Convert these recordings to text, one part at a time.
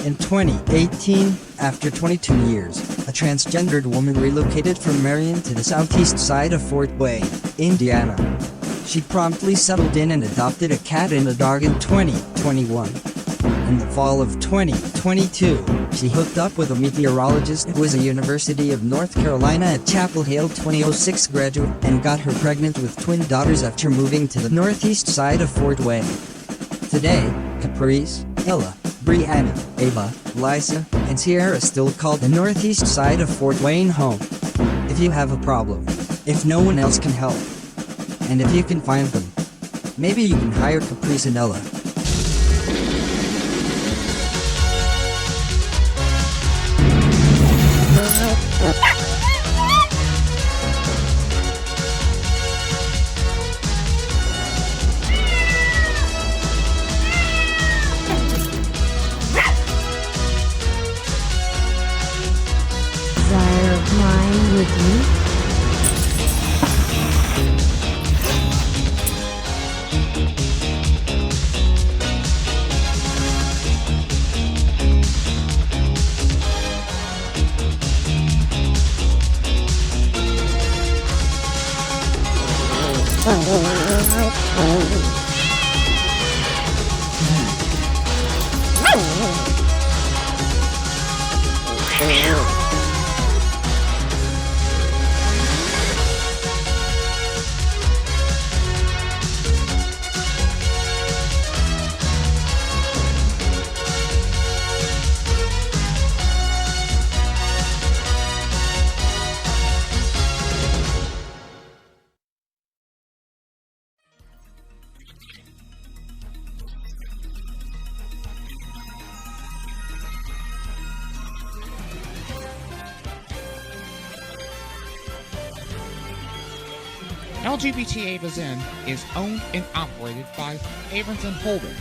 In 2018, after 22 years, a transgendered woman relocated from Marion to the southeast side of Fort Wayne, Indiana. She promptly settled in and adopted a cat and a dog in 2021. In the fall of 2022, she hooked up with a meteorologist who was a University of North Carolina at Chapel Hill 2006 graduate and got her pregnant with twin daughters after moving to the northeast side of Fort Wayne. Today, Caprice, Ella, Brianna, Ava, Lisa, and Sierra still call the northeast side of Fort Wayne home. If you have a problem, if no one else can help, and if you can find them, maybe you can hire Caprice and Ella. Desire of mine with you. LGBT Ava's Inn is owned and operated by Abramson Holdings.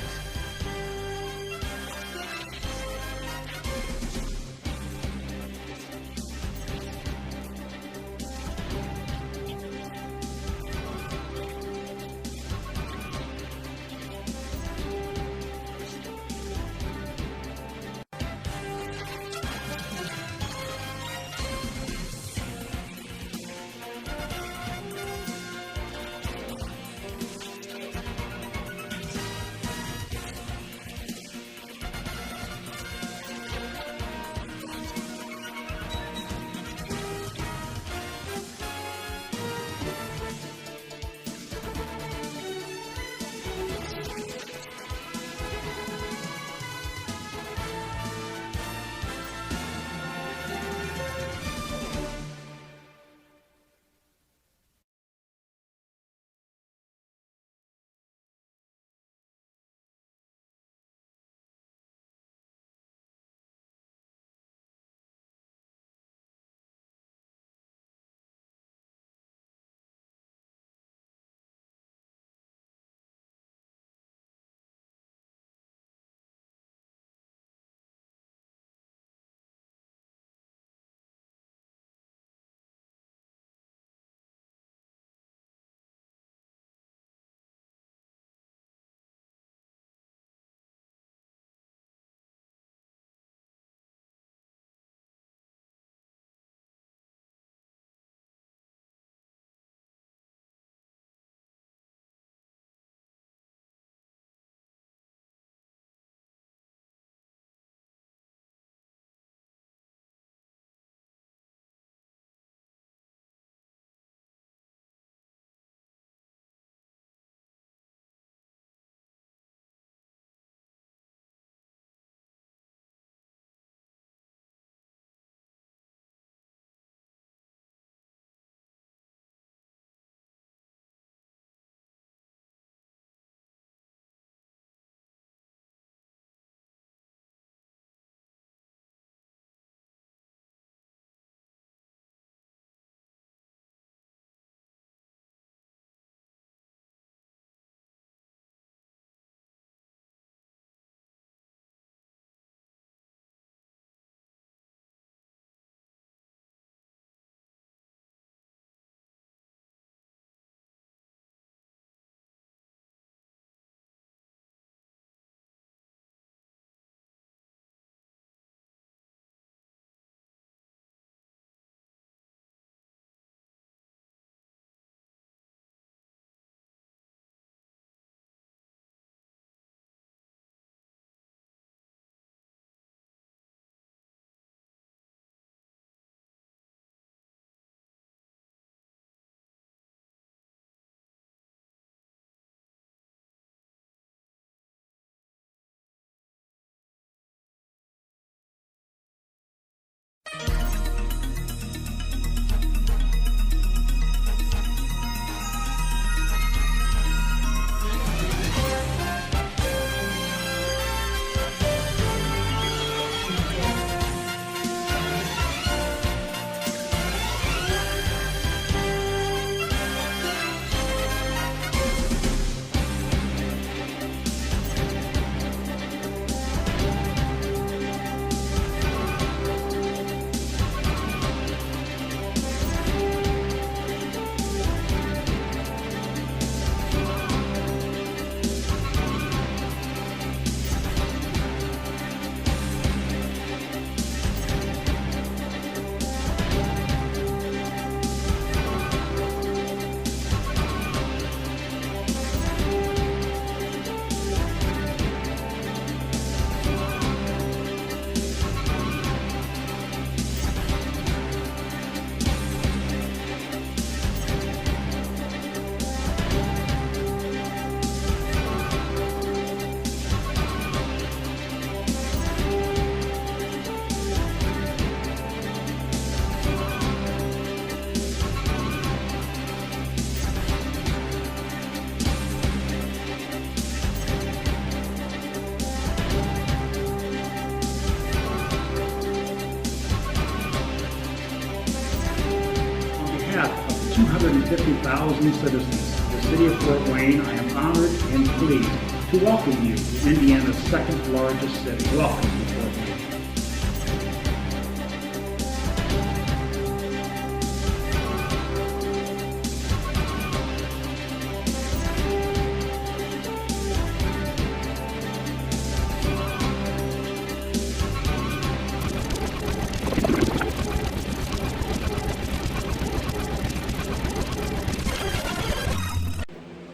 150,000 citizens of the city of Fort Wayne, I am honored and pleased to welcome you to Indiana's second largest city. Welcome to Fort Wayne.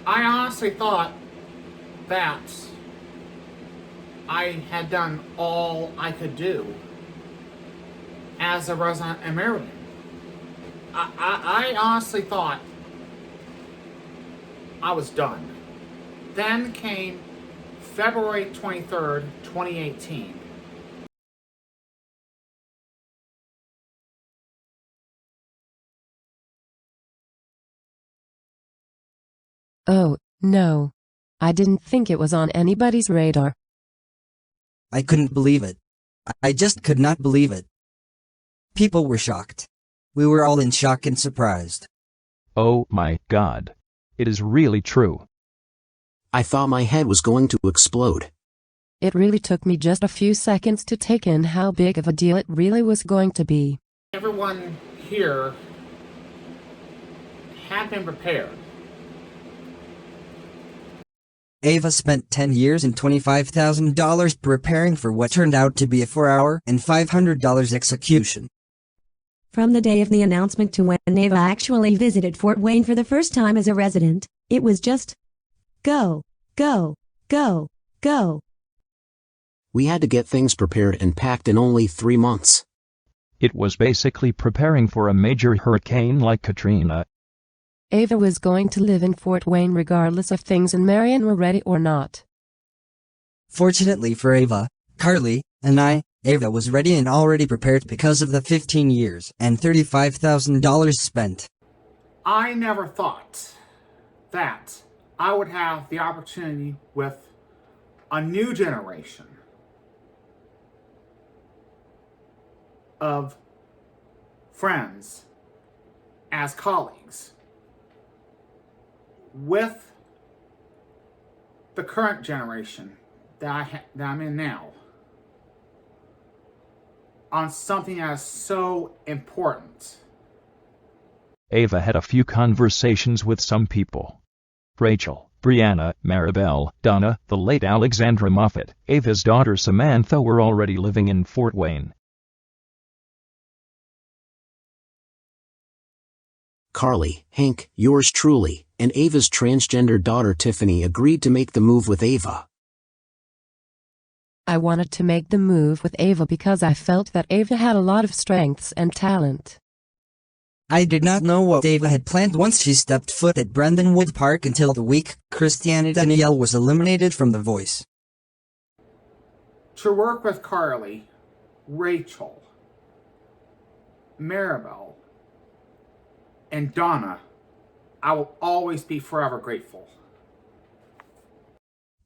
I honestly thought that I had done all I could do as a resident American. I honestly thought I was done. Then came February 23rd, 2018. Oh, no. I didn't think it was on anybody's radar. I couldn't believe it. I just could not believe it. People were shocked. We were all in shock and surprised. Oh my God. It is really true. I thought my head was going to explode. It really took me just a few seconds to take in how big of a deal it really was going to be. Everyone here had been prepared. Ava spent 10 years and $25,000 preparing for what turned out to be a 4-hour and $500 execution. From the day of the announcement to when Ava actually visited Fort Wayne for the first time as a resident, it was just go, go, go, go. We had to get things prepared and packed in only 3 months. It was basically preparing for a major hurricane like Katrina. Ava was going to live in Fort Wayne regardless if things in Marion were ready or not. Fortunately for Ava, Carly, and I, Ava was ready and already prepared because of the 15 years and $35,000 spent. I never thought that I would have the opportunity with a new generation of friends as colleagues with the current generation that I'm in now on something that is so important. Ava had a few conversations with some people. Rachel, Brianna, Maribel, Donna, the late Alexandra Moffat, Ava's daughter Samantha were already living in Fort Wayne. Carly, Hank, yours truly, and Ava's transgender daughter Tiffany agreed to make the move with Ava. I wanted to make the move with Ava because I felt that Ava had a lot of strengths and talent. I did not know what Ava had planned once she stepped foot at Brendanwood Park until the week Christiana Danielle was eliminated from The Voice. To work with Carly, Rachel, Maribel, and Donna, I will always be forever grateful.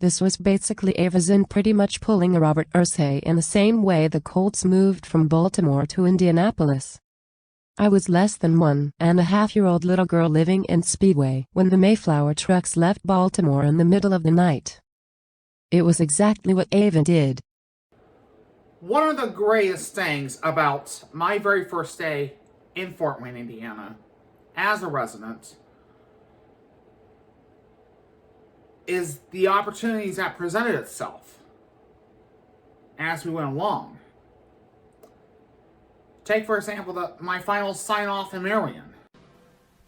This was basically Ava Zinn pretty much pulling a Robert Irsay in the same way the Colts moved from Baltimore to Indianapolis. I was less than 1.5-year-old little girl living in Speedway when the Mayflower trucks left Baltimore in the middle of the night. It was exactly what Ava did. One of the greatest things about my very first day in Fort Wayne, Indiana, as a resident, is the opportunities that presented itself as we went along. Take, for example, my final sign-off in Marion.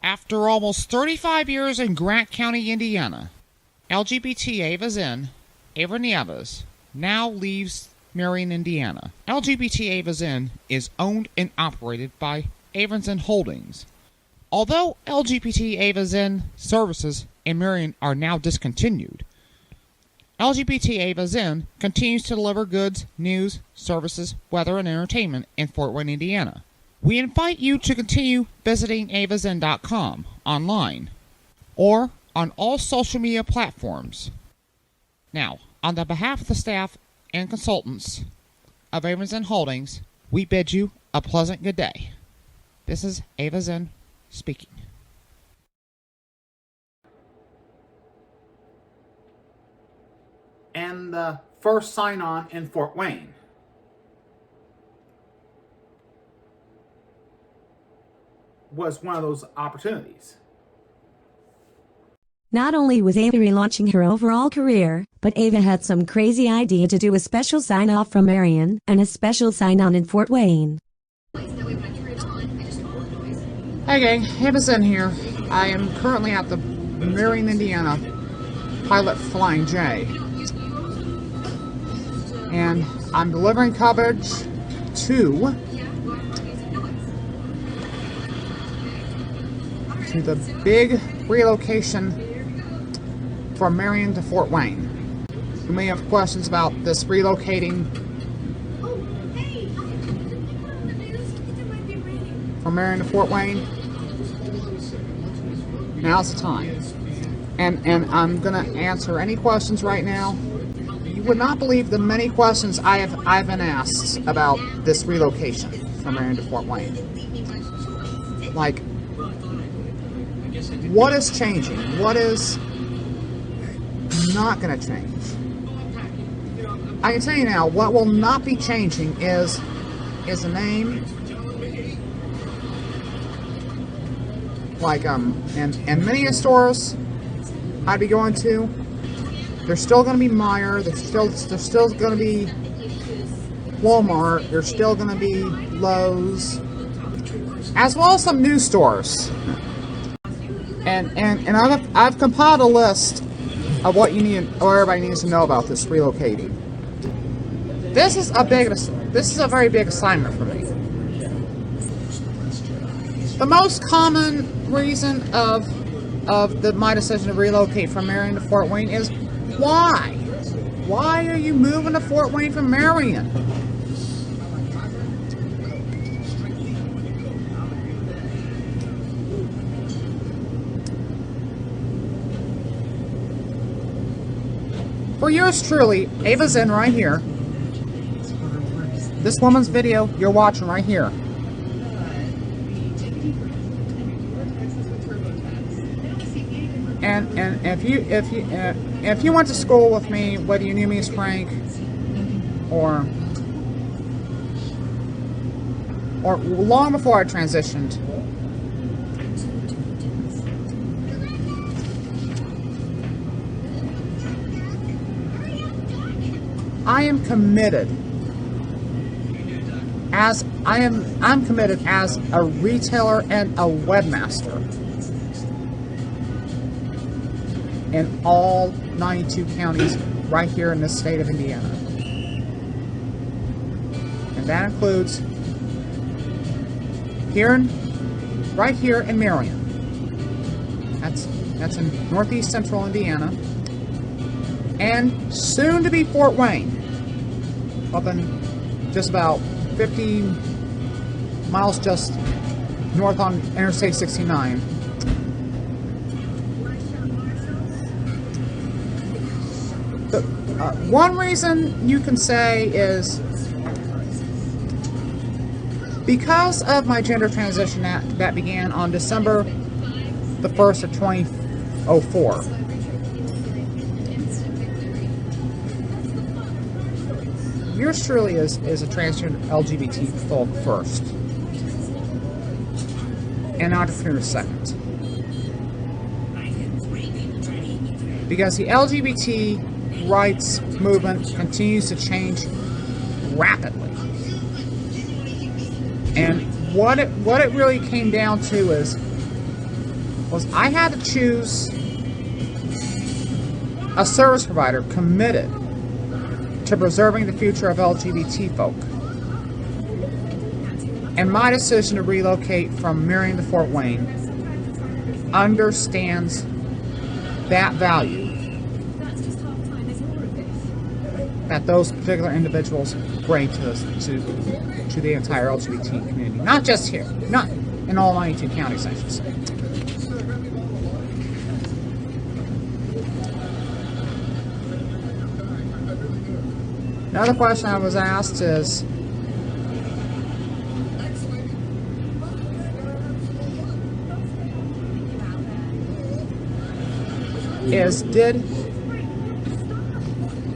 After almost 35 years in Grant County, Indiana, LGBT Ava Zinn, Ava Nieves, now leaves Marion, Indiana. LGBT Ava Zinn is owned and operated by Ava Zinn Holdings. Although LGBT Ava Zinn services in Marion are now discontinued, LGBT Ava Zinn continues to deliver goods, news, services, weather, and entertainment in Fort Wayne, Indiana. We invite you to continue visiting avazinn.com online or on all social media platforms. Now, on the behalf of the staff and consultants of Ava Zinn Holdings, we bid you a pleasant good day. This is Ava Zinn speaking. the first sign-on in Fort Wayne. Was one of those opportunities. Not only was Ava relaunching her overall career, but Ava had some crazy idea to do a special sign-off from Marion and a special sign-on in Fort Wayne. Hey gang, Ava Zen here. I am currently at the Marion, Indiana Pilot Flying J. And I'm delivering coverage to the big relocation from Marion to Fort Wayne. You may have questions about this relocating from Marion to Fort Wayne. Now's the time. And I'm gonna answer any questions right now. You would not believe the many questions I've been asked about this relocation from Marion to Fort Wayne. Like, what is changing? What is not going to change? I can tell you now, what will not be changing is a name. Like, and many stores I'd be going to, there's still going to be Meijer, there's still going to be Walmart, there's still going to be Lowe's, as well as some new stores. And I've compiled a list of what you need, or everybody needs to know about this relocating. This is a very big assignment for me. The most common reason of my decision to relocate from Marion to Fort Wayne is why? Why are you moving to Fort Wayne from Marion? For yours truly, Ava Zen right here. This woman's video you're watching right here. And if you went to school with me, whether you knew me as Frank or long before I transitioned, I am committed I'm committed as a retailer and a webmaster in all 92 counties right here in the state of Indiana. And that includes right here in Marion. That's in northeast central Indiana. And soon to be Fort Wayne, up in just about 50 miles just north on Interstate 69. The one reason you can say is because of my gender transition that began on December the 1st of 2004. Yours truly is a transgender LGBT folk first, and entrepreneur second. Because the LGBT rights movement continues to change rapidly. And what it really came down to was I had to choose a service provider committed to preserving the future of LGBT folk. And my decision to relocate from Marion to Fort Wayne understands that value that those particular individuals bring to the entire LGBT community. Not just here, not in all 92 counties, I should say. Another question I was asked is,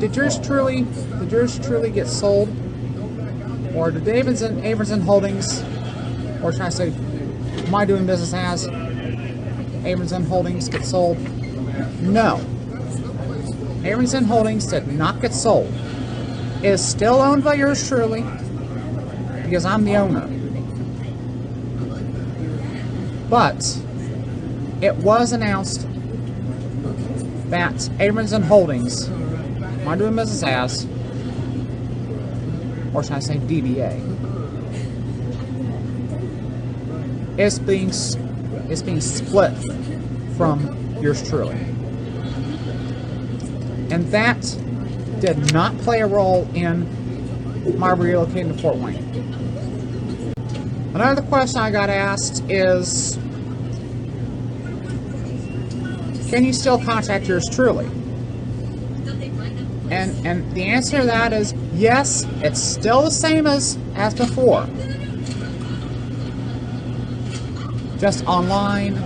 did yours truly get sold? Or did Averson Holdings, or should I say, my doing business as Averson Holdings get sold? No. Averson Holdings did not get sold. It is still owned by yours truly, because I'm the owner. But it was announced that Averson Holdings, my doing business as, or should I say DBA, is being split from yours truly. And that did not play a role in my relocating to Fort Wayne. Another question I got asked is, can you still contact yours truly? And the answer to that is yes, it's still the same as before. Just online.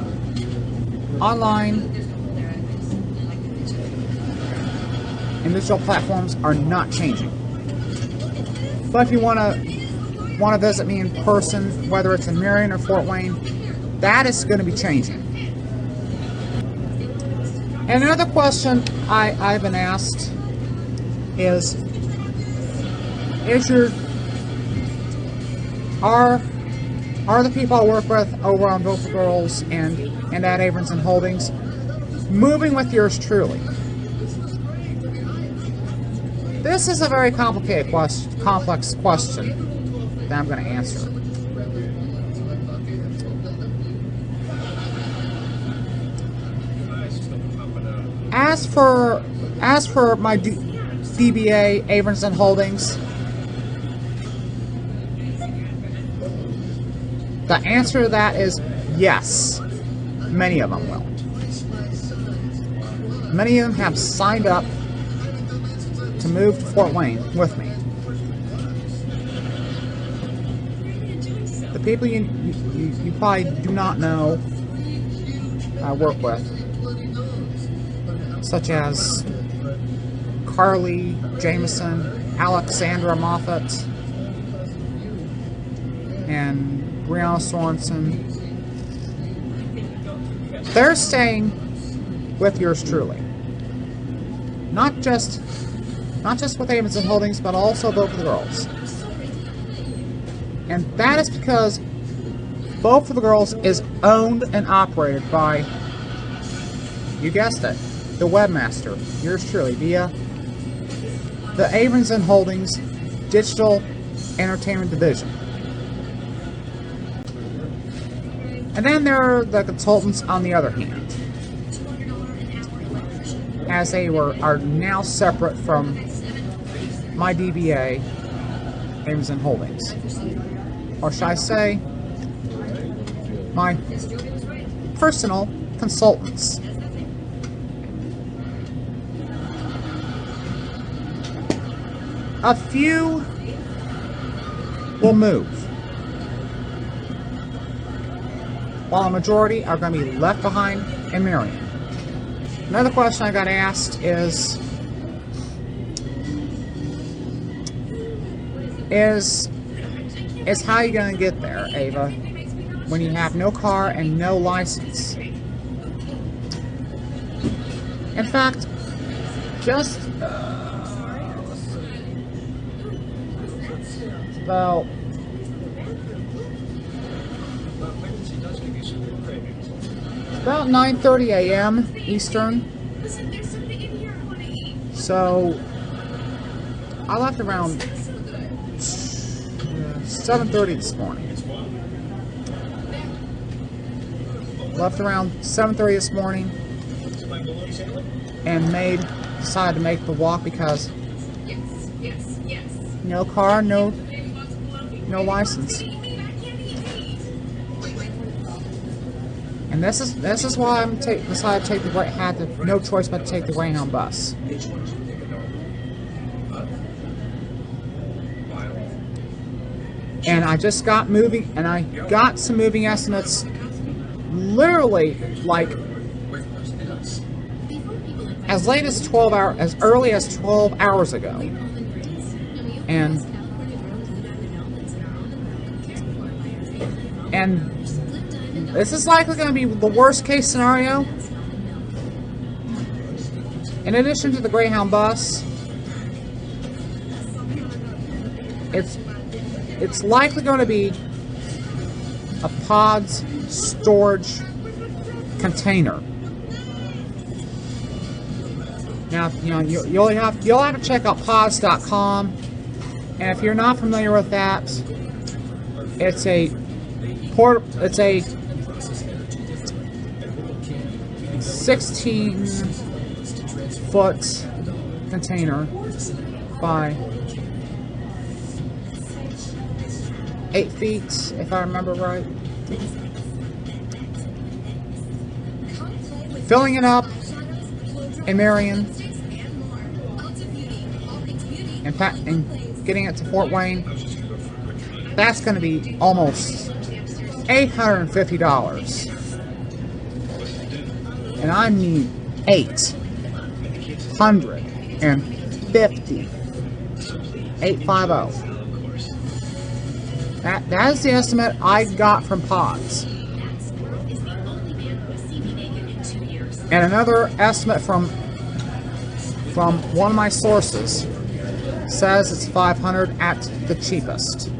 And digital platforms are not changing. But if you want to visit me in person, whether it's in Marion or Fort Wayne, that is going to be changing. And another question I've been asked is are the people I work with over on Vote for Girls and at Averson Holdings moving with yours truly? This is a very complicated complex question that I'm going to answer. As for my DBA Averson Holdings, the answer to that is yes. Many of them will. Many of them have signed up to move to Fort Wayne with me. The people you probably do not know I work with, such as Carly Jameson, Alexandra Moffat, and Brianna Sorensen, they're staying with yours truly. Not just with Averson Holdings, but also Vote for the Girls. And that is because Vote for the Girls is owned and operated by, you guessed it, the webmaster, yours truly, via the Averson Holdings Digital Entertainment Division. And then there are the consultants on the other hand, as they are now separate from my DBA, Averson Holdings. Or should I say, my personal consultants. A few will move, while a majority are going to be left behind in Marion. Another question I got asked is how you going to get there, Ava, when you have no car and no license? In fact, just about about 9:30 a.m. Eastern. So I left around 7:30 this morning. Left around 7:30 this morning and decided to make the walk because no car, no license. And this is why I'm decided to take no choice but to take the Greyhound bus. And I just got moving, and I got some moving estimates literally like as late as 12 hours, as early as 12 hours ago. And this is likely going to be the worst case scenario. In addition to the Greyhound bus, it's likely going to be a PODS storage container. Now, you know, you'll have to check out pods.com, and if you're not familiar with that, it's a 16-foot container by 8 feet, if I remember right. Filling it up in Marion and getting it to Fort Wayne, that's going to be almost $850. And I need 850. 850. That is the estimate I got from PODS. And another estimate from one of my sources says it's $500 at the cheapest.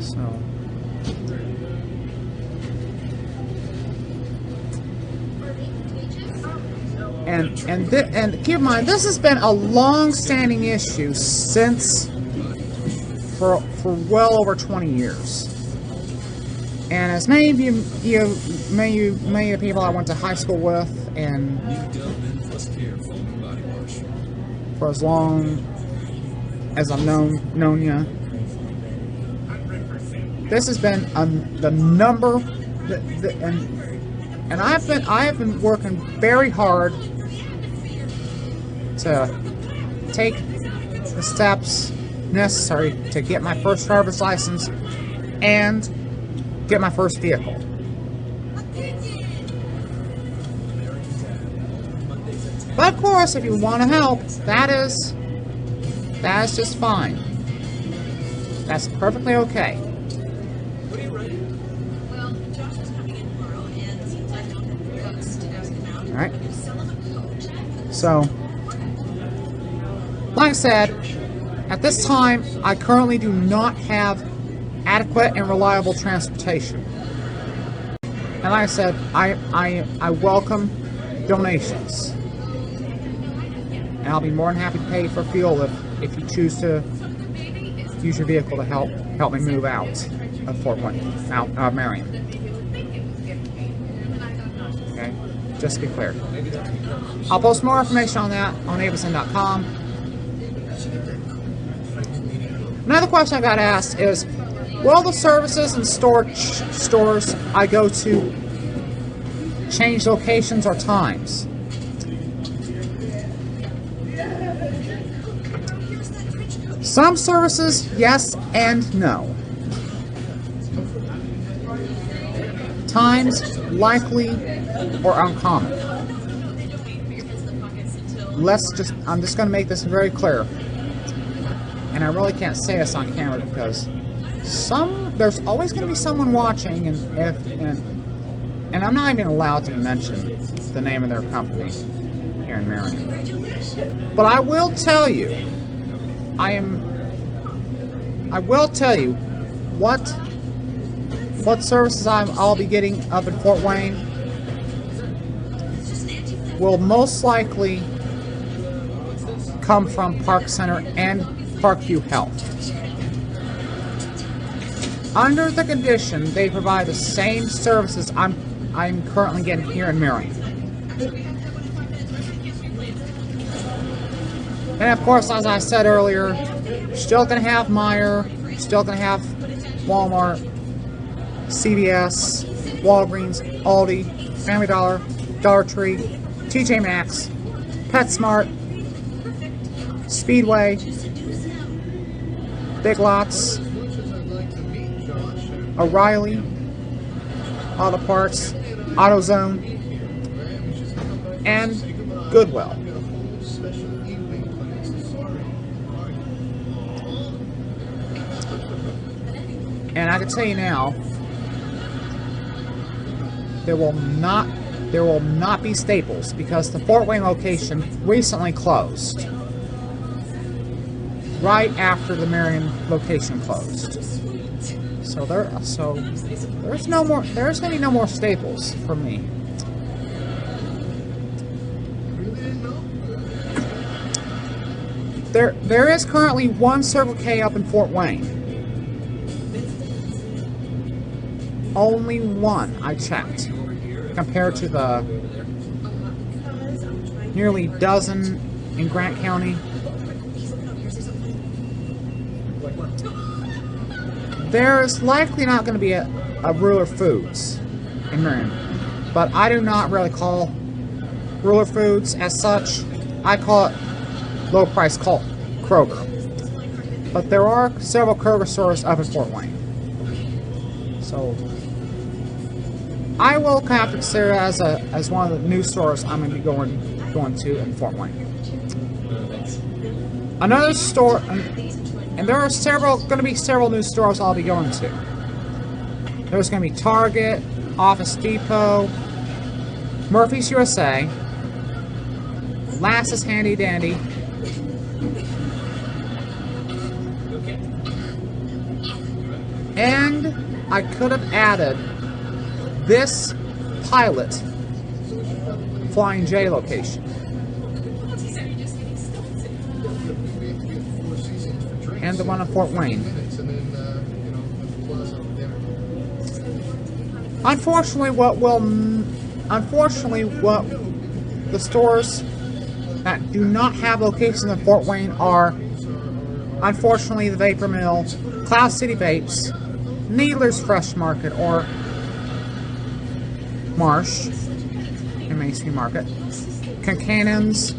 So, and keep in mind, this has been a long-standing issue for well over 20 years. And as many of many of the people I went to high school with, and for as long as I've known you, this has been the number, and I have been working very hard to take the steps necessary to get my first driver's license and get my first vehicle. But of course, if you want to help, that is just fine. That's perfectly okay. Alright. So, like I said, at this time, I currently do not have adequate and reliable transportation. And like I said, I welcome donations. And I'll be more than happy to pay for fuel if you choose to use your vehicle to help me move out of Fort Wayne, out of Marion. Okay? Just to be clear. I'll post more information on that on avison.com. Another question I got asked is, will the services and stores I go to change locations or times? Some services, yes and no. Times, likely or uncommon. I'm just going to make this very clear. And I really can't say this on camera because there's always going to be someone watching, and I'm not even allowed to mention the name of their company here in Marion. But I will tell you, I will tell you what services I'll be getting up in Fort Wayne will most likely come from Park Center and Parkview Health. Under the condition they provide the same services I'm currently getting here in Marion. And of course, as I said earlier, you're still going to have Meijer, you're still going to have Walmart, CVS, Walgreens, Aldi, Family Dollar, Dollar Tree, TJ Maxx, PetSmart, Speedway, Big Lots, O'Reilly, Auto Parts, AutoZone, and Goodwill. And I can tell you now, there will not be Staples because the Fort Wayne location recently closed. Right after the Marion location closed. So there's gonna be no more Staples for me. There is currently one Circle K up in Fort Wayne. Only one, I checked, compared to the nearly dozen in Grant County. There's likely not going to be a Ruler Foods in Marion, but I do not really call Ruler Foods as such. I call it low price Kroger. But there are several Kroger stores up in Fort Wayne. So I will have to consider it as one of the new stores I'm going to be going to in Fort Wayne. Another store, and there are going to be several new stores I'll be going to. There's going to be Target, Office Depot, Murphy's USA, Lass's Handy Dandy, and I could have added this Pilot Flying J location. And the one in Fort Wayne. Unfortunately, what the stores that do not have locations in Fort Wayne are, unfortunately, the Vapor Mill, Cloud City Vapes, Needler's Fresh Market, or Marsh in Main Street Market, Concannon's,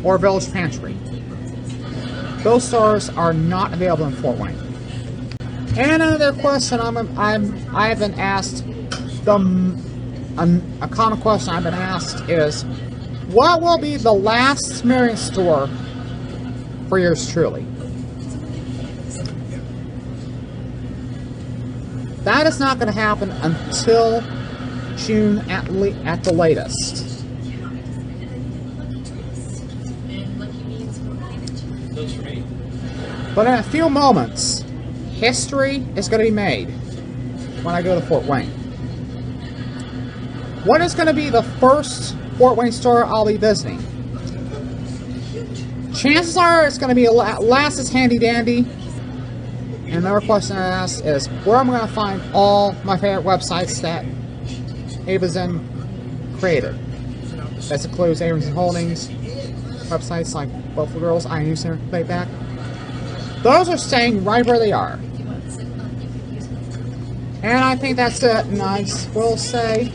or Village Pantry. Those stores are not available in Fort Wayne. And another question I've been asked, a common question I've been asked is, what will be the last Marion store for yours truly? That is not going to happen until June at the latest. But in a few moments, history is going to be made when I go to Fort Wayne. What is going to be the first Fort Wayne store I'll be visiting? Chances are it's going to be Lass's Handy Dandy. And another question I asked is where I'm going to find all my favorite websites that Ava Zen created. That includes Ava Zen Holdings, websites like Buffalo Girls, Iron Youth Center, Playback. Those are staying right where they are. And I think that's it. And I will say,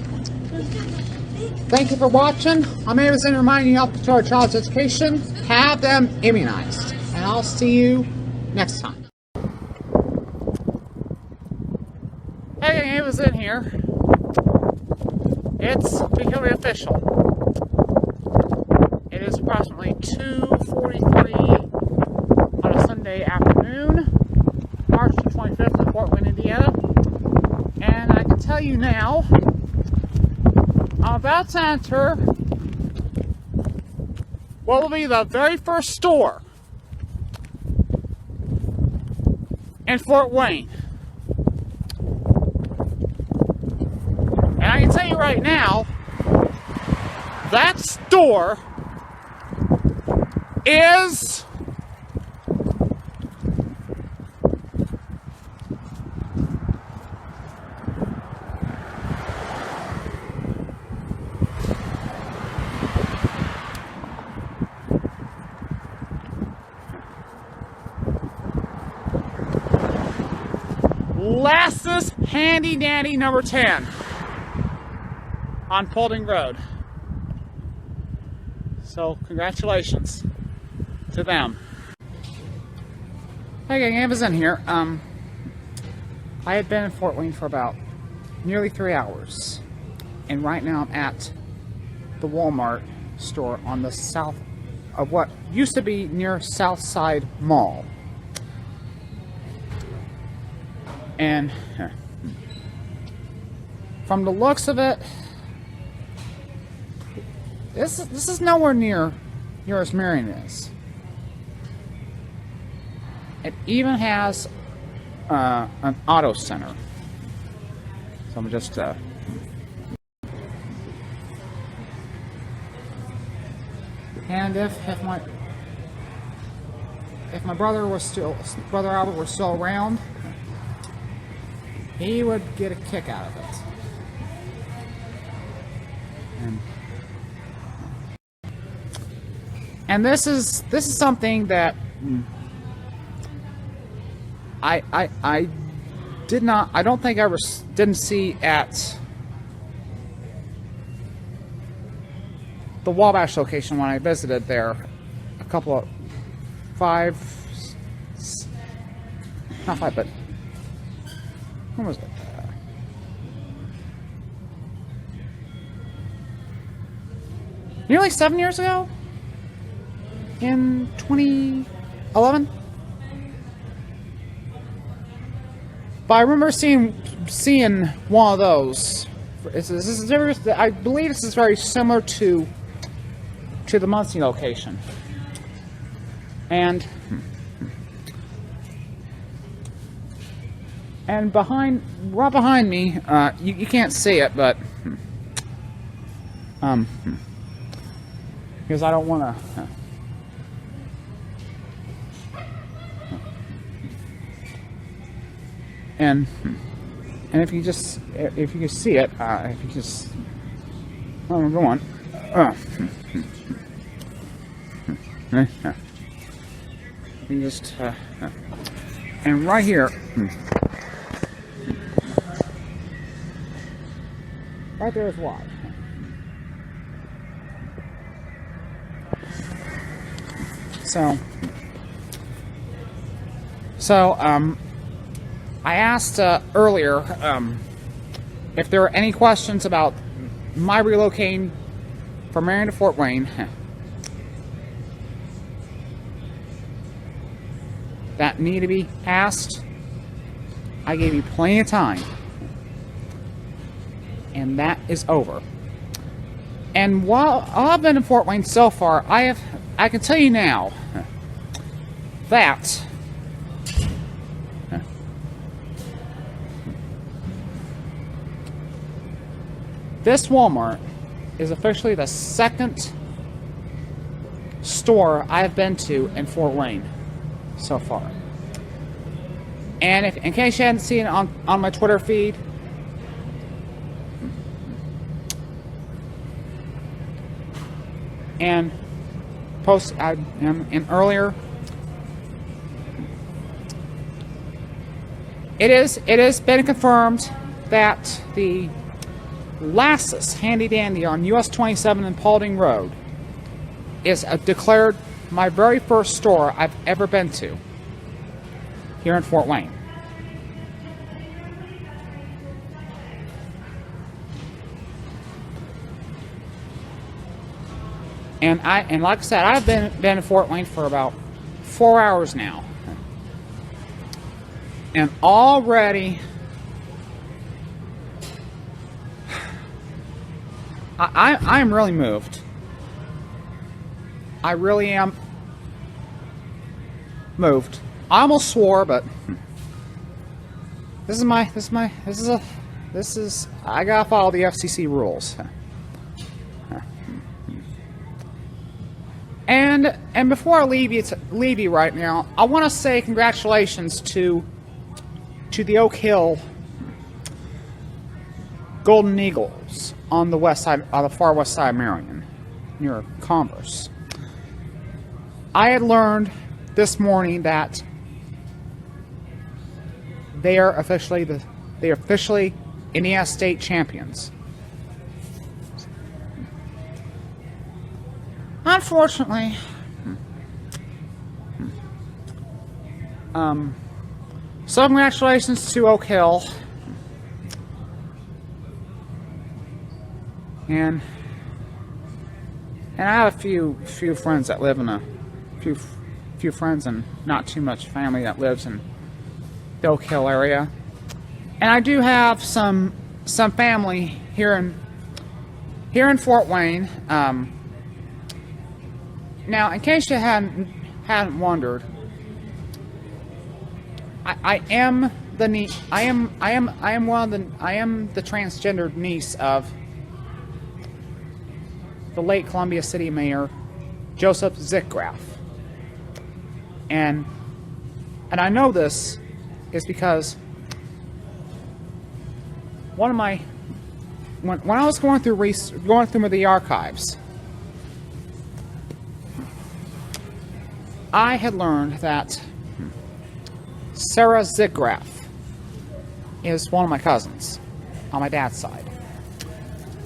thank you for watching. I'm Ava Zen reminding you all to our child's education. Have them immunized. And I'll see you next time. Hey, Ava Zen here. It's becoming official. It is approximately 2:43 on a Sunday afternoon, March 25th in Fort Wayne, Indiana. And I can tell you now, I'm about to enter what will be the very first store in Fort Wayne. And I can tell you right now, that store is Lass's Handy Dandy number 10 on Paulding Road. So congratulations to them. Hey gang, Ava Zen here. I had been in Fort Wayne for about nearly 3 hours, and right now I'm at the Walmart store on the south of what used to be near Southside Mall. And from the looks of it, this is nowhere near as Marion is. It even has an auto center. So I'm just and if my brother Albert was still around, he would get a kick out of it. And this is something that I don't think I didn't see at the Wabash location when I visited there a couple of not five, but when was it? Nearly 7 years ago? In 2011? But I remember seeing one of those. I believe this is very similar to the Muncie location. And right behind me, you can't see it, but because I don't want to. And if you can see it, if you just, oh, go on. You just, and right here, right there is why. So, I asked earlier if there are any questions about my relocating from Marion to Fort Wayne that need to be asked. I gave you plenty of time, and that is over. And while I've been in Fort Wayne so far, I can tell you now that this Walmart is officially the second store I have been to in Fort Wayne so far. And if, in case you hadn't seen it on my Twitter feed, and and earlier, it has been confirmed that the Lassus Handy Dandy on US 27 and Paulding Road is declared my very first store I've ever been to here in Fort Wayne. And like I said, I've been in Fort Wayne for about 4 hours now. And already I'm really moved. I really am moved. I almost swore, but I gotta follow the FCC rules. And before I leave you right now, I want to say congratulations to the Oak Hill Golden Eagles on the west side, on the far west side of Marion, near Converse. I had learned this morning that they are officially Indiana State champions. Unfortunately, so congratulations to Oak Hill. And I have a few friends that live in a few friends and not too much family that lives in the Oak Hill area. And I do have some family here in Fort Wayne. Now, in case you hadn't wondered, I am the transgendered niece of the late Columbia City Mayor Joseph Zickgraf. And I know this is because one of my when I was going through the archives, I had learned that Sarah Zickgraf is one of my cousins on my dad's side.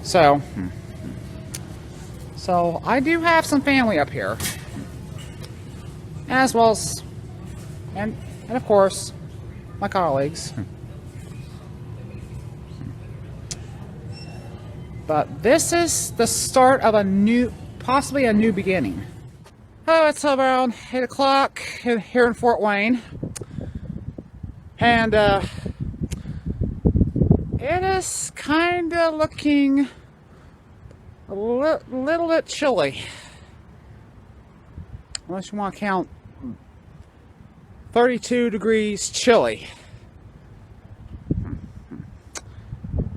So I do have some family up here, as well as, and of course, my colleagues. But this is the start of possibly a new beginning. Oh, it's around 8 o'clock here in Fort Wayne. And, it is kind of looking a little bit chilly. Unless you want to count 32 degrees chilly.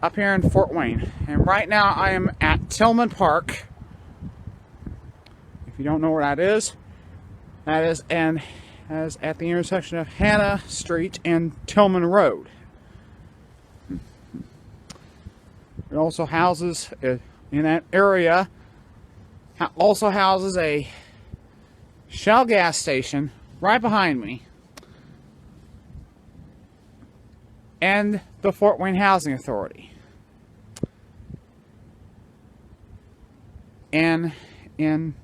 Up here in Fort Wayne. And right now I am at Tillman Park. If you don't know where that is at the intersection of Hannah Street and Tillman Road. It also houses, in that area, also houses a Shell gas station right behind me. And the Fort Wayne Housing Authority. And in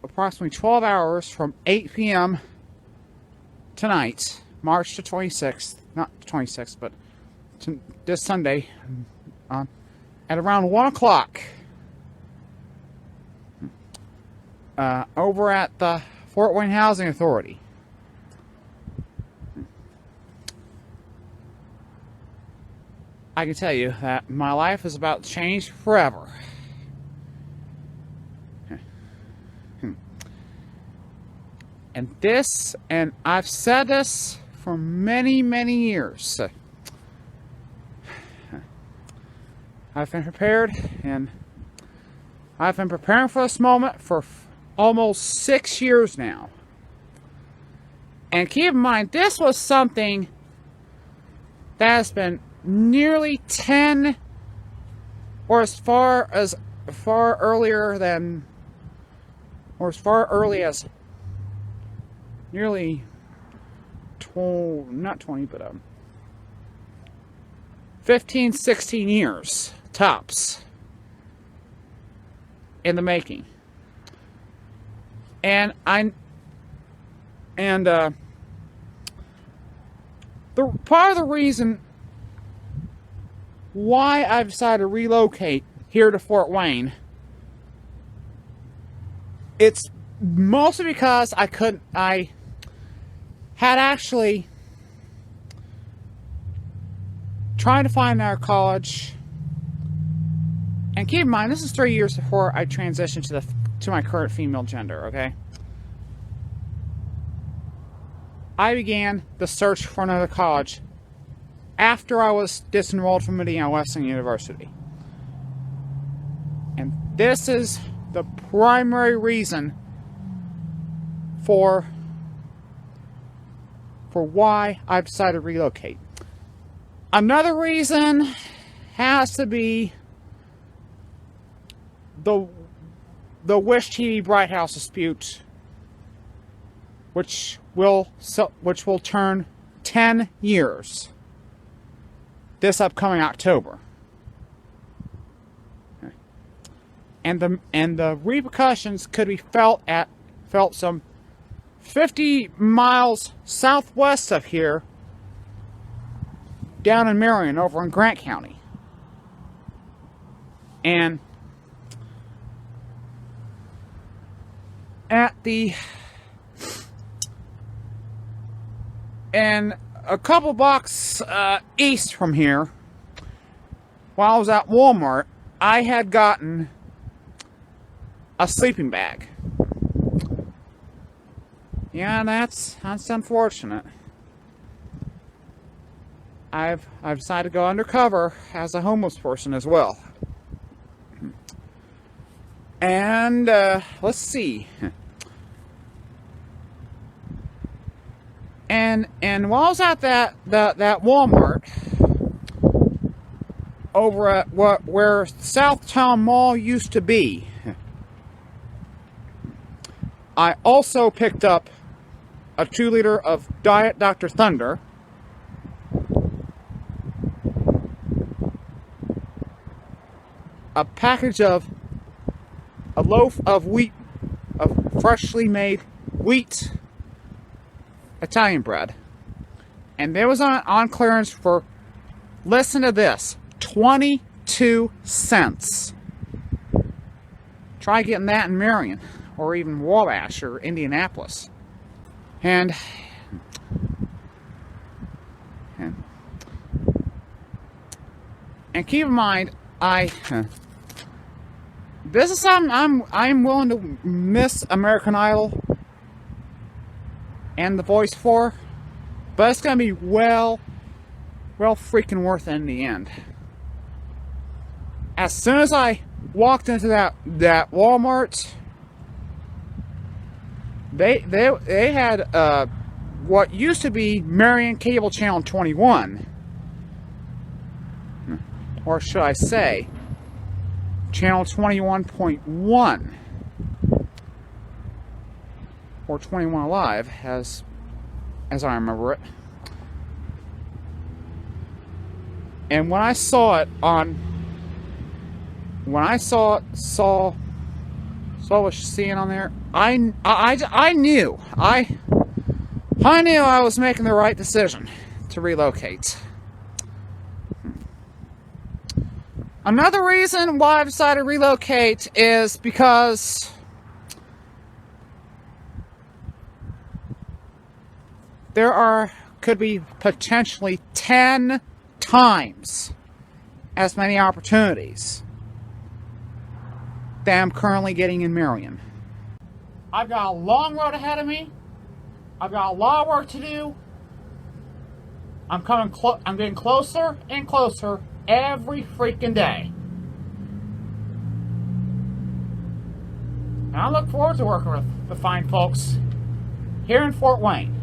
approximately 12 hours from 8 p.m. tonight, March the 26th, not the 26th, but this Sunday, at around 1 o'clock, over at the Fort Wayne Housing Authority, I can tell you that my life is about to change forever. And I've said this for many, many years. I've been prepared, and I've been preparing for this moment for almost 6 years now. And keep in mind, this was something that has been nearly 10, or as far early as nearly 15, 16 years tops in the making. And the part of the reason why I've decided to relocate here to Fort Wayne, it's mostly because I had actually tried to find another college. And keep in mind, this is 3 years before I transitioned to my current female gender, okay? I began the search for another college after I was disenrolled from Indiana Wesleyan University. And this is the primary reason for why I've decided to relocate. Another reason has to be the Wish TV Bright House dispute, which will turn 10 years this upcoming October. And the repercussions could be felt some 50 miles southwest of here, down in Marion, over in Grant County. And and a couple blocks east from here, while I was at Walmart, I had gotten a sleeping bag. Yeah, that's unfortunate. I've decided to go undercover as a homeless person as well. And let's see. And while I was at that Walmart over at where Southtown Mall used to be, I also picked up a 2-liter of Diet Dr. Thunder, a package of a loaf of wheat, of freshly made wheat Italian bread, and there was on clearance for, listen to this, 22 cents. Try getting that in Marion, or even Wabash, or Indianapolis. And keep in mind, this is something I'm willing to miss American Idol and The Voice for, but it's gonna be well freaking worth it in the end. As soon as I walked into that Walmart, they had what used to be Marion Cable Channel 21, or should I say Channel 21.1, or 21 Alive, as I remember it. And when I saw it on, saw what was seeing on there, I knew I knew I was making the right decision to relocate. Another reason why I've decided to relocate is because there could be potentially 10 times as many opportunities that I'm currently getting in Marion. I've got a long road ahead of me. I've got a lot of work to do. I'm getting closer and closer every freaking day. And I look forward to working with the fine folks here in Fort Wayne.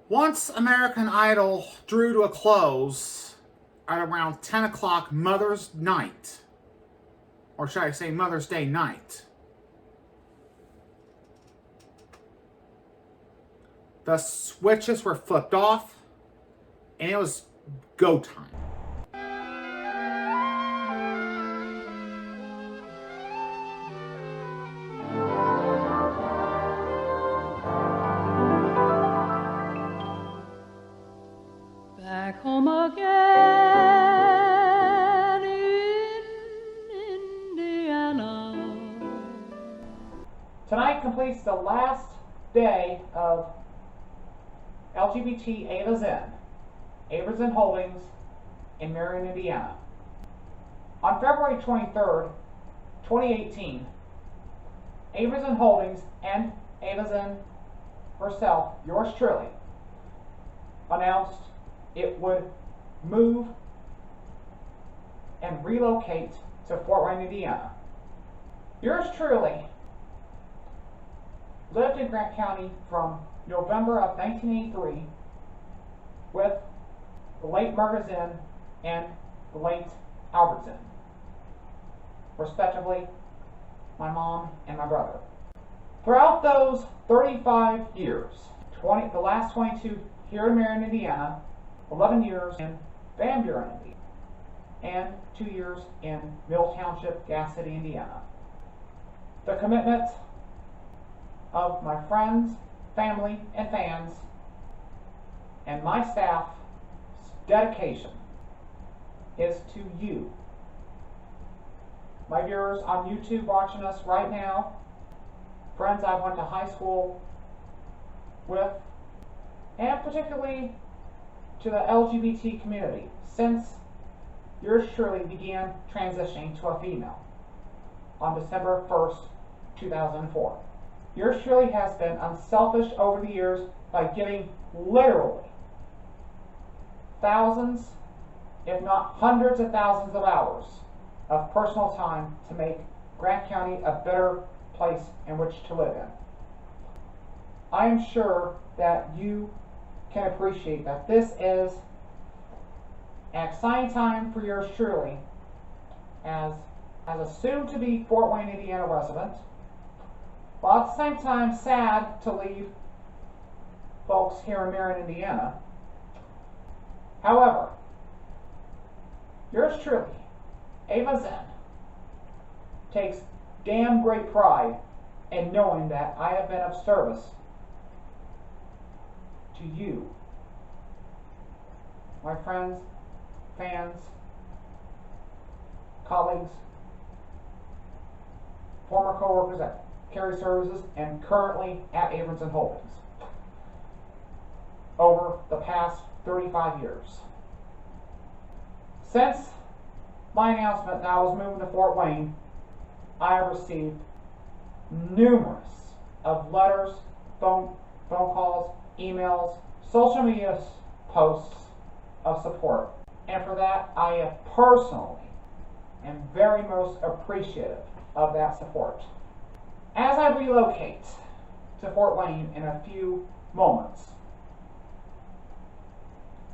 Once American Idol drew to a close at around 10 o'clock Mother's Night, or should I say Mother's Day night, the switches were flipped off, and it was go time. Back home again in Indiana. Tonight completes the last day of LGBT Ava Zen, Ava Zen Holdings in Marion, Indiana. On February 23rd, 2018, Ava Zen Holdings and Ava Zen herself, yours truly, announced it would move and relocate to Fort Wayne, Indiana. Yours truly lived in Grant County from November of 1983 with the late Margaret Zen and the late Albert Zen, respectively, my mom and my brother. Throughout those 35 years, the last 22 here in Marion, Indiana, 11 years in Van Buren, Indiana, and 2 years in Mill Township, Gas City, Indiana. The commitment of my friends, family, and fans, and my staff's dedication is to you, my viewers on YouTube watching us right now, friends I went to high school with, and particularly to the LGBT community, since yours truly began transitioning to a female on December 1st, 2004. Yours truly has been unselfish over the years by giving literally thousands, if not hundreds of thousands of hours of personal time to make Grant County a better place in which to live in. I am sure that you can appreciate that this is an exciting time for yours truly as a soon-to-be Fort Wayne, Indiana resident, while at the same time sad to leave folks here in Marion, Indiana. However, yours truly, Ava Zen, takes damn great pride in knowing that I have been of service to you, my friends, fans, colleagues, former co-workers at Carry Services, and currently at Abramson Holdings over the past 35 years. Since my announcement that I was moving to Fort Wayne, I have received numerous of letters, phone calls, emails, social media posts of support. And for that, I am personally and very most appreciative of that support. As I relocate to Fort Wayne in a few moments,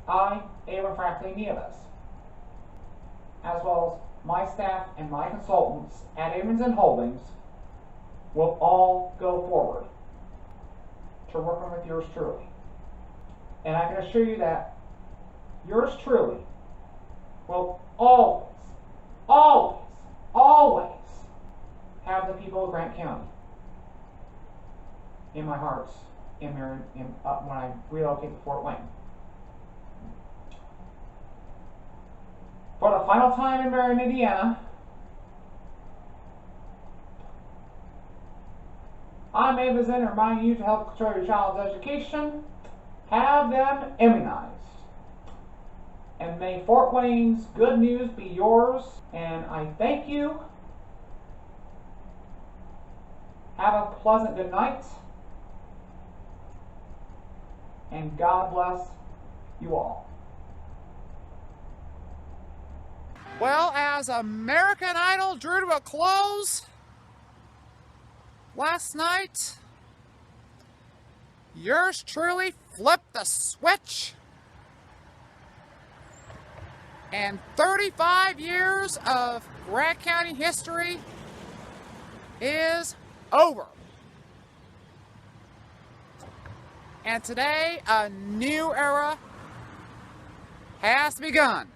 I, Abram Franklin Nieves, as well as my staff and my consultants at Abramson Holdings, will all go forward to working with yours truly. And I can assure you that yours truly will always, always, always have the people of Grant County in my hearts when I relocate to Fort Wayne. For the final time in Marion, Indiana, I'm Ava Zen, reminding you to help control your child's education, have them immunized. And may Fort Wayne's good news be yours, and I thank you. Have a pleasant good night, and God bless you all. Well, as American Idol drew to a close last night, yours truly flipped the switch, and 35 years of Grant County history is over. And today, a new era has begun.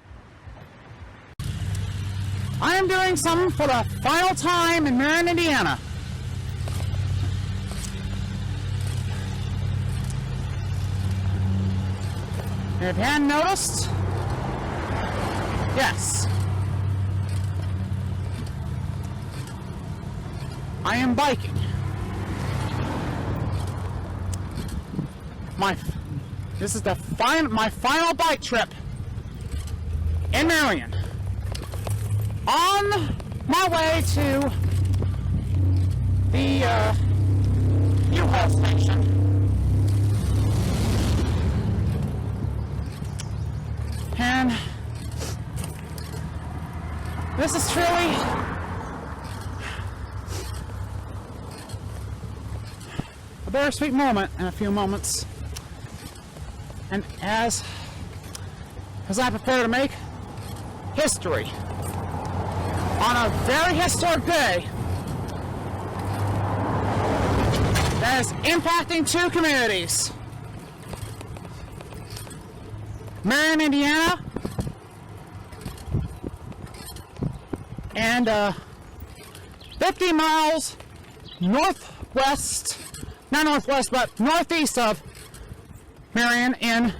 I am doing something for the final time in Marion, Indiana. If you hadn't noticed, yes, I am biking. This is my final bike trip in Marion. On my way to the U-Haul station. And this is truly a bittersweet moment in a few moments. And as I prepare to make history on a very historic day that is impacting two communities, Marion, Indiana, and 50 miles northwest, not northwest, but northeast of Marion in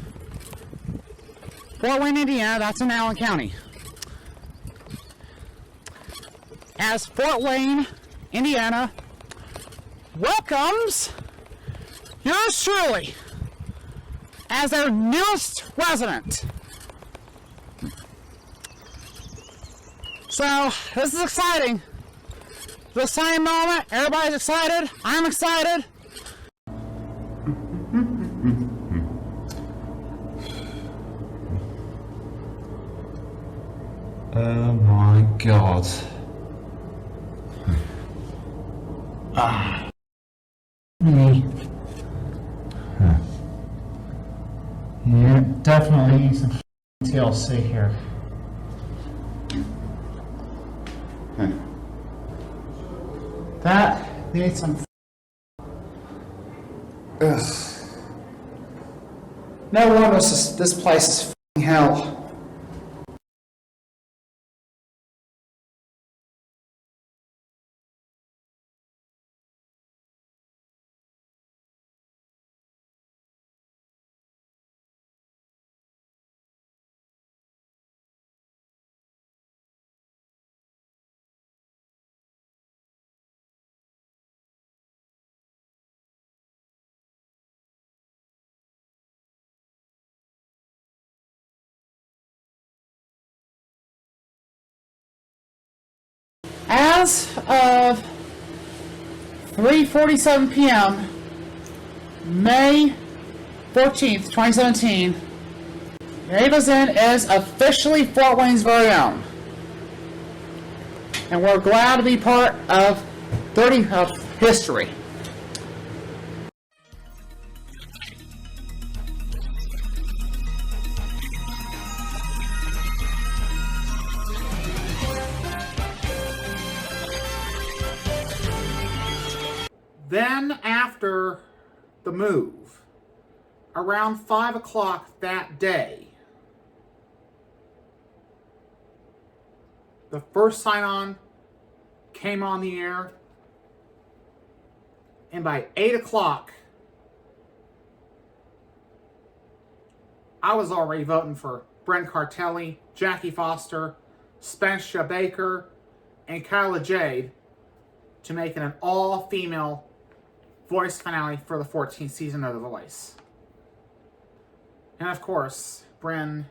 Fort Wayne, Indiana. That's in Allen County. as Fort Wayne, Indiana, welcomes yours truly as their newest resident. So, this is exciting. The same moment, everybody's excited, I'm excited. Oh my god. Me. Yeah, definitely need some TLC here. That needs some. Ugh. No wonder this place is f***ing hell. As of 3:47 p.m., May 14th, 2017, Ava's Inn is officially Fort Wayne's very own. And we're glad to be part of 30 of history. Then, after the move, around 5 o'clock that day, the first sign-on came on the air, and by 8 o'clock, I was already voting for Brent Cartelli, Jackie Foster, Spencer Baker, and Kyla Jade to make it an all-female voice finale for the 14th season of The Voice. And of course, Bryn,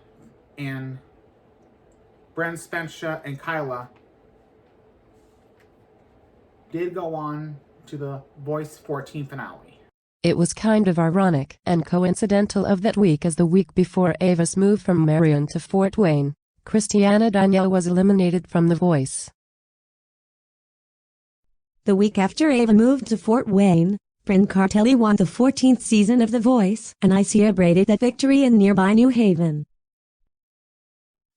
Spencer, and Kyla did go on to the Voice 14 finale. It was kind of ironic and coincidental of that week as the week before Ava's move from Marion to Fort Wayne, Christiana Danielle was eliminated from The Voice. The week after Ava moved to Fort Wayne, Bryn Cartelli won the 14th season of The Voice, and I celebrated that victory in nearby New Haven.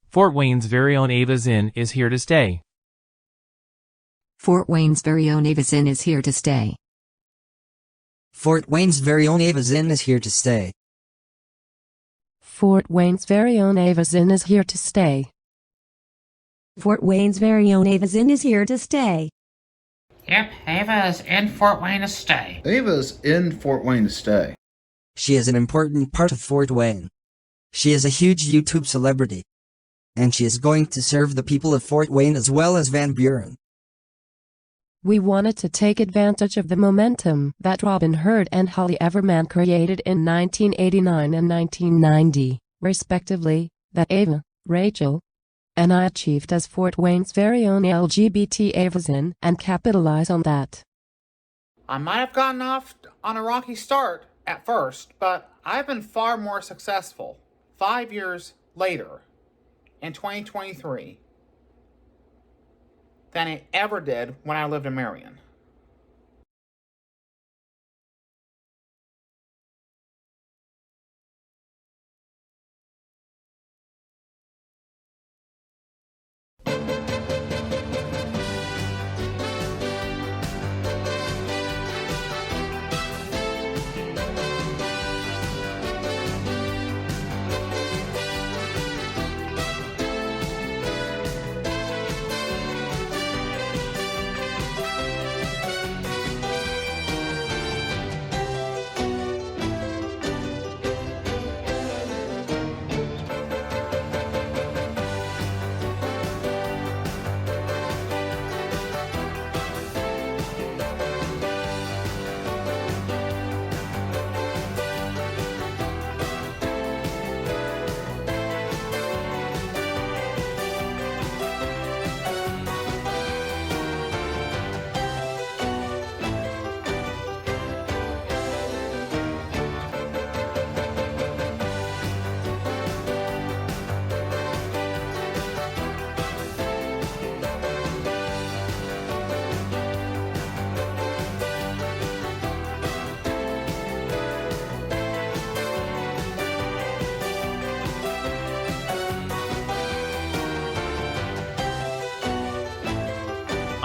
Fort Wayne's very own Ava's Inn is here to stay. Fort Wayne's very own Ava's Inn is here to stay. Fort Wayne's very own Ava's Inn is here to stay. Fort Wayne's very own Ava's Inn is here to stay. Fort Wayne's very own Ava's Inn is here to stay. Yep, Ava is in Fort Wayne to stay. Ava's in Fort Wayne to stay. She is an important part of Fort Wayne. She is a huge YouTube celebrity. And she is going to serve the people of Fort Wayne as well as Van Buren. We wanted to take advantage of the momentum that Robin Herd and Holly Everman created in 1989 and 1990, respectively, that Ava, Rachel, and I achieved as Fort Wayne's very own LGBT Ava's Inn, and capitalize on that. I might have gotten off on a rocky start at first, but I've been far more successful 5 years later in 2023 than it ever did when I lived in Marion.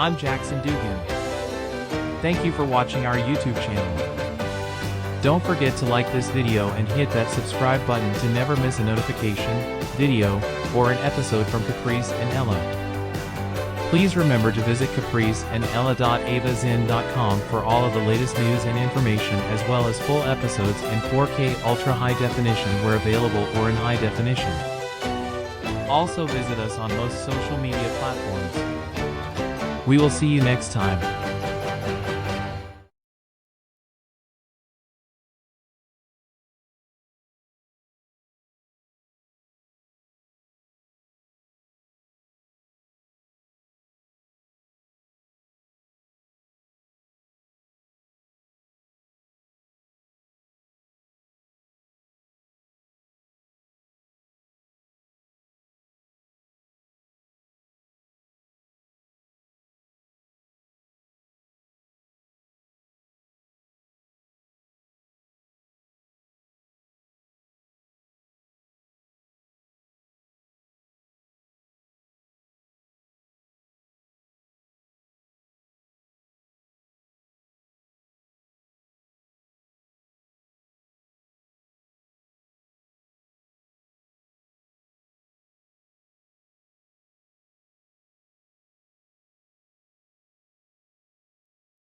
I'm Jackson Dugan. Thank you for watching our YouTube channel. Don't forget to like this video and hit that subscribe button to never miss a notification, video, or an episode from Caprice and Ella. Please remember to visit capriceandella.avazin.com for all of the latest news and information, as well as full episodes in 4K ultra high definition where available or in high definition. Also visit us on most social media platforms. We will see you next time.